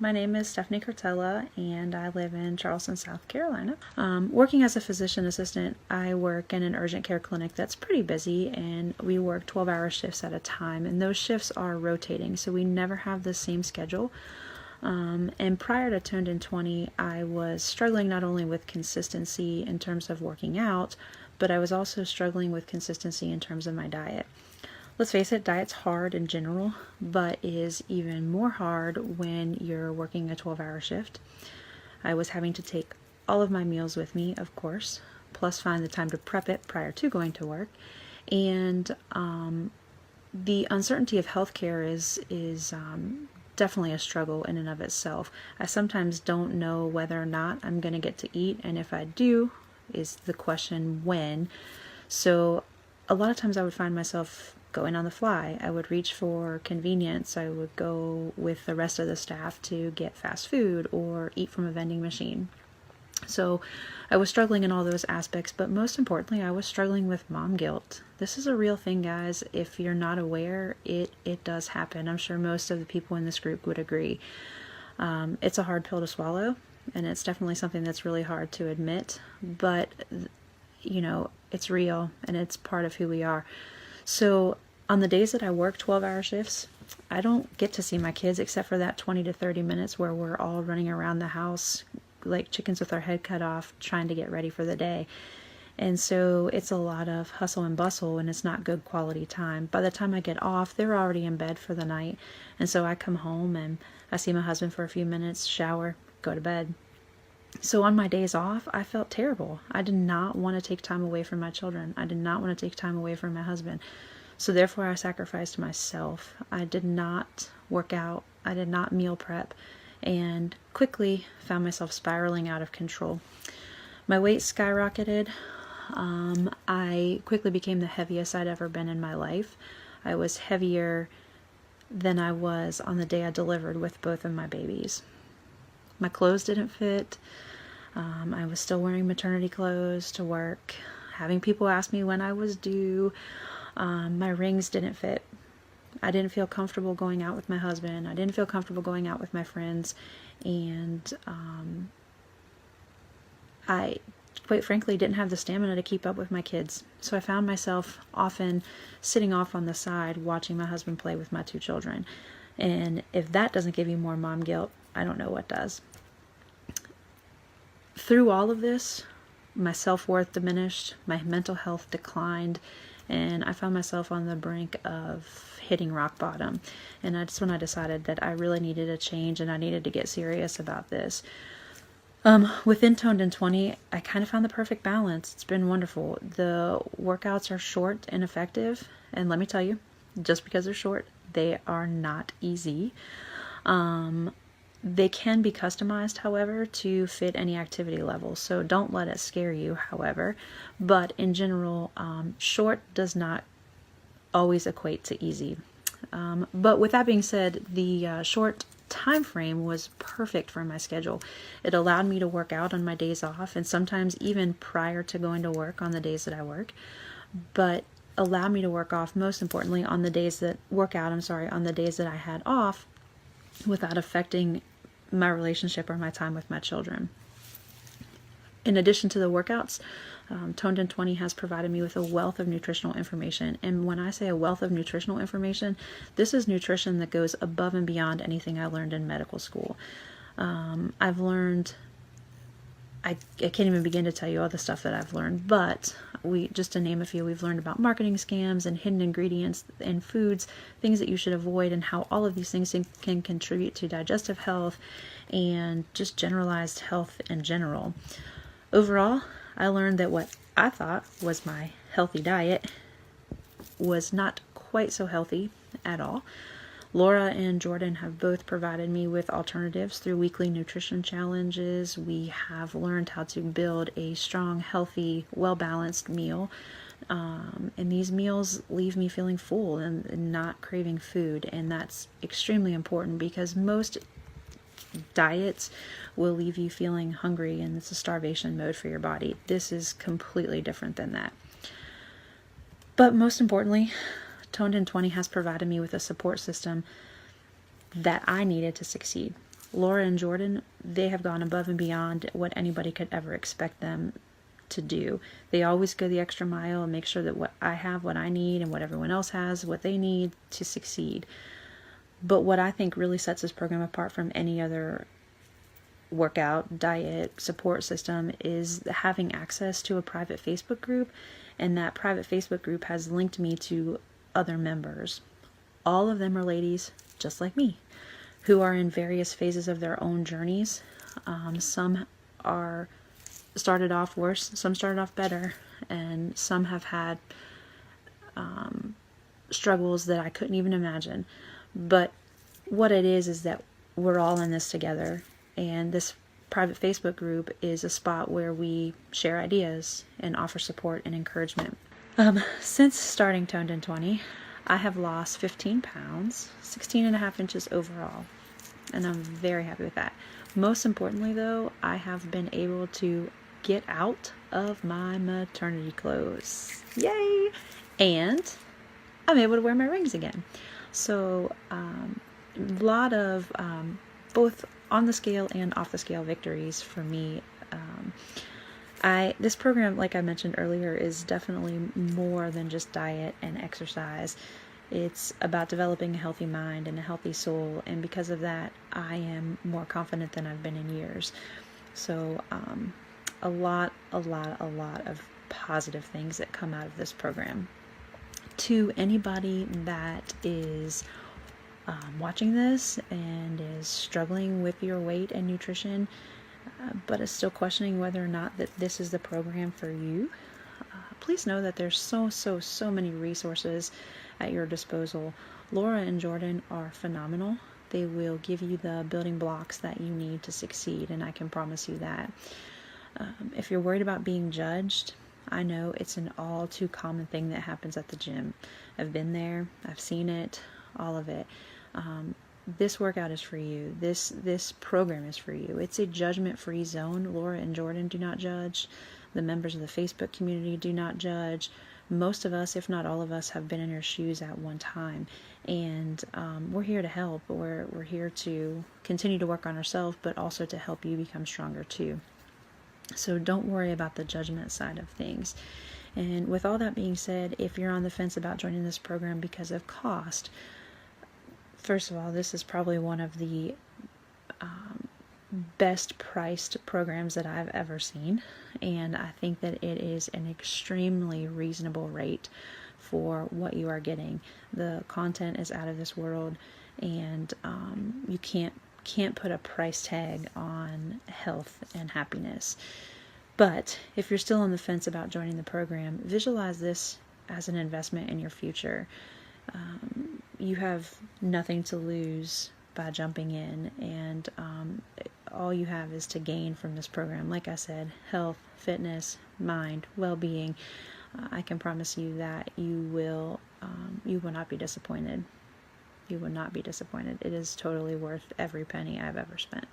My name is Stefanie Cretella, and I live in Charleston, South Carolina. Working as a physician assistant, I work in an urgent care clinic that's pretty busy, and we work 12-hour shifts at a time, and those shifts are rotating, so we never have the same schedule. And prior to Toned in 20, I was struggling not only with consistency in terms of working out, but I was also struggling with consistency in terms of my diet. Let's face it, diet's hard in general, but is even more hard when you're working a 12-hour shift. I was having to take all of my meals with me, of course, plus find the time to prep it prior to going to work. And the uncertainty of healthcare is definitely a struggle in and of itself. I sometimes don't know whether or not I'm going to get to eat, and if I do, is the question when. So a lot of times I would find myself going on the fly. I would reach for convenience. I would go with the rest of the staff to get fast food or eat from a vending machine. So I was struggling in all those aspects, but most importantly, I was struggling with mom guilt. This is a real thing, guys. If you're not aware, it does happen. I'm sure most of the people in this group would agree. It's a hard pill to swallow, and it's definitely something that's really hard to admit, but you know, it's real and it's part of who we are. So on the days that I work 12-hour shifts, I don't get to see my kids except for that 20 to 30 minutes where we're all running around the house like chickens with our head cut off trying to get ready for the day. And so it's a lot of hustle and bustle, and it's not good quality time. By the time I get off, they're already in bed for the night. And so I come home and I see my husband for a few minutes, shower, go to bed. So on my days off, I felt terrible. I did not want to take time away from my children. I did not want to take time away from my husband. So therefore, I sacrificed myself. I did not work out. I did not meal prep, and quickly found myself spiraling out of control. My weight skyrocketed. I quickly became the heaviest I'd ever been in my life. I was heavier than I was on the day I delivered with both of my babies. My clothes didn't fit. I was still wearing maternity clothes to work, having people ask me when I was due. My rings didn't fit. I didn't feel comfortable going out with my husband. I didn't feel comfortable going out with my friends. And I, quite frankly, didn't have the stamina to keep up with my kids. So I found myself often sitting off on the side watching my husband play with my two children. And if that doesn't give you more mom guilt, I don't know what does. Through all of this, my self-worth diminished, my mental health declined, and I found myself on the brink of hitting rock bottom. And that's when I decided that I really needed a change and I needed to get serious about this. Within Toned in 20, I kind of found the perfect balance. It's been wonderful. The workouts are short and effective, and let me tell you, just because they're short, they are not easy. They can be customized, however, to fit any activity level, so don't let it scare you, however. But in general, short does not always equate to easy. But with that being said, the short time frame was perfect for my schedule. It allowed me to work out on my days off, and sometimes even prior to going to work on the days that I work, but allowed me to work off, most importantly, on the days that on the days that I had off, without affecting my relationship or my time with my children. In addition to the workouts, Toned in 20 has provided me with a wealth of nutritional information. And when I say a wealth of nutritional information, this is nutrition that goes above and beyond anything I learned in medical school. I've learned, I can't even begin to tell you all the stuff that I've learned, but just to name a few, we've learned about marketing scams and hidden ingredients in foods, things that you should avoid, and how all of these things can contribute to digestive health and just generalized health in general. Overall, I learned that what I thought was my healthy diet was not quite so healthy at all. Laura and Jordan have both provided me with alternatives through weekly nutrition challenges. We have learned how to build a strong, healthy, well-balanced meal. And these meals leave me feeling full and not craving food. And that's extremely important because most diets will leave you feeling hungry and it's a starvation mode for your body. This is completely different than that. But most importantly, Toned in 20 has provided me with a support system that I needed to succeed. Laura and Jordan, they have gone above and beyond what anybody could ever expect them to do. They always go the extra mile and make sure that what I have, what I need, and what everyone else has, what they need to succeed. But what I think really sets this program apart from any other workout, diet, support system is having access to a private Facebook group, and that private Facebook group has linked me to other members. All of them are ladies just like me, who are in various phases of their own journeys. Some are started off worse, some started off better, and some have had struggles that I couldn't even imagine. But what it is that we're all in this together, and this private Facebook group is a spot where we share ideas and offer support and encouragement. Since starting Toned in 20, I have lost 15 pounds, 16 and a half inches overall, and I'm very happy with that. Most importantly though, I have been able to get out of my maternity clothes. Yay! And I'm able to wear my rings again. So a lot of both on the scale and off the scale victories for me. This program, like I mentioned earlier, is definitely more than just diet and exercise. It's about developing a healthy mind and a healthy soul, and because of that, I am more confident than I've been in years. So a lot of positive things that come out of this program. To anybody that is watching this and is struggling with your weight and nutrition, but is still questioning whether or not that this is the program for you, please know that there's so many resources at your disposal. Laura and Jordan are phenomenal. They will give you the building blocks that you need to succeed, and I can promise you that. If you're worried about being judged, I know it's an all too common thing that happens at the gym. I've been there, I've seen it, all of it. This workout is for you. This program is for you. It's a judgment-free zone. Laura and Jordan do not judge. The members of the Facebook community do not judge. Most of us, if not all of us, have been in your shoes at one time, and we're here to help. We're here to continue to work on ourselves, but also to help you become stronger too. So don't worry about the judgment side of things. And with all that being said, if you're on the fence about joining this program because of cost, first of all, this is probably one of the best priced programs that I've ever seen, and I think that it is an extremely reasonable rate for what you are getting. The content is out of this world, and you can't put a price tag on health and happiness. But if you're still on the fence about joining the program, visualize this as an investment in your future. You have nothing to lose by jumping in, and all you have is to gain from this program. Like I said, health, fitness, mind, well-being. I can promise you that you will not be disappointed. You will not be disappointed. It is totally worth every penny I've ever spent.